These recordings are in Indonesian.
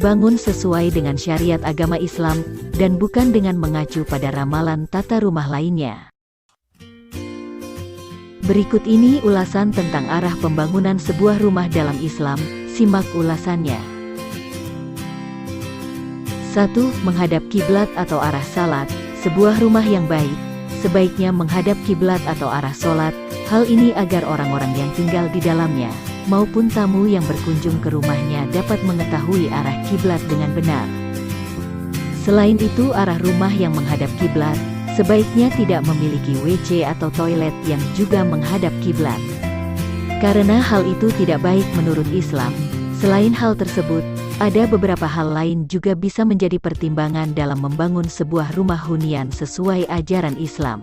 dibangun sesuai dengan syariat agama Islam, dan bukan dengan mengacu pada ramalan tata rumah lainnya. Berikut ini ulasan tentang arah pembangunan sebuah rumah dalam Islam, simak ulasannya. 1. Menghadap kiblat atau arah salat. Sebuah rumah yang baik, sebaiknya menghadap kiblat atau arah sholat. Hal ini agar orang-orang yang tinggal di dalamnya, maupun tamu yang berkunjung ke rumahnya dapat mengetahui arah kiblat dengan benar. Selain itu, arah rumah yang menghadap kiblat, sebaiknya tidak memiliki WC atau toilet yang juga menghadap kiblat. Karena hal itu tidak baik menurut Islam. Selain hal tersebut, ada beberapa hal lain juga bisa menjadi pertimbangan dalam membangun sebuah rumah hunian sesuai ajaran Islam.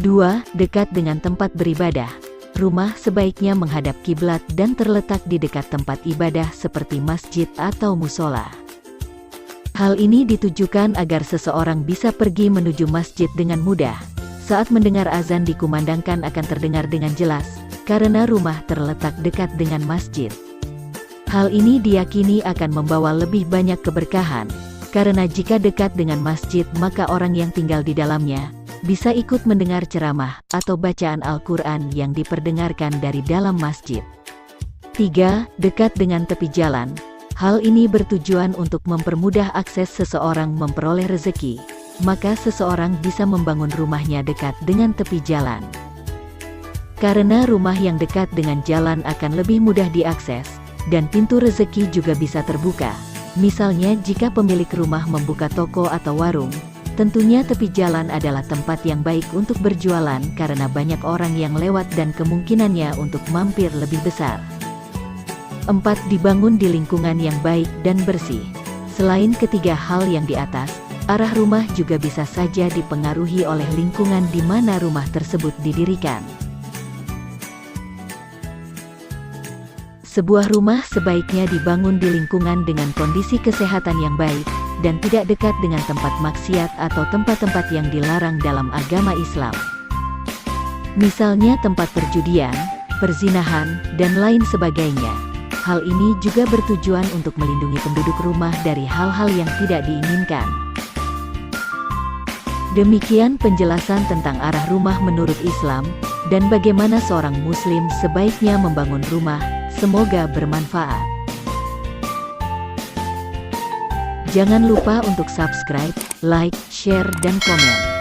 2. Dekat dengan tempat beribadah. Rumah sebaiknya menghadap kiblat dan terletak di dekat tempat ibadah seperti masjid atau musola. Hal ini ditujukan agar seseorang bisa pergi menuju masjid dengan mudah. Saat mendengar azan dikumandangkan akan terdengar dengan jelas, karena rumah terletak dekat dengan masjid. Hal ini diyakini akan membawa lebih banyak keberkahan, karena jika dekat dengan masjid maka orang yang tinggal di dalamnya bisa ikut mendengar ceramah atau bacaan Al-Quran yang diperdengarkan dari dalam masjid. 3. Dekat dengan tepi jalan. Hal ini bertujuan untuk mempermudah akses seseorang memperoleh rezeki, maka seseorang bisa membangun rumahnya dekat dengan tepi jalan. Karena rumah yang dekat dengan jalan akan lebih mudah diakses, dan pintu rezeki juga bisa terbuka. Misalnya jika pemilik rumah membuka toko atau warung, tentunya tepi jalan adalah tempat yang baik untuk berjualan karena banyak orang yang lewat dan kemungkinannya untuk mampir lebih besar. 4. Dibangun di lingkungan yang baik dan bersih. Selain ketiga hal yang di atas, arah rumah juga bisa saja dipengaruhi oleh lingkungan di mana rumah tersebut didirikan. Sebuah rumah sebaiknya dibangun di lingkungan dengan kondisi kesehatan yang baik, dan tidak dekat dengan tempat maksiat atau tempat-tempat yang dilarang dalam agama Islam. Misalnya tempat perjudian, perzinahan, dan lain sebagainya. Hal ini juga bertujuan untuk melindungi penduduk rumah dari hal-hal yang tidak diinginkan. Demikian penjelasan tentang arah rumah menurut Islam, dan bagaimana seorang muslim sebaiknya membangun rumah. Semoga bermanfaat. Jangan lupa untuk subscribe, like, share, dan komen.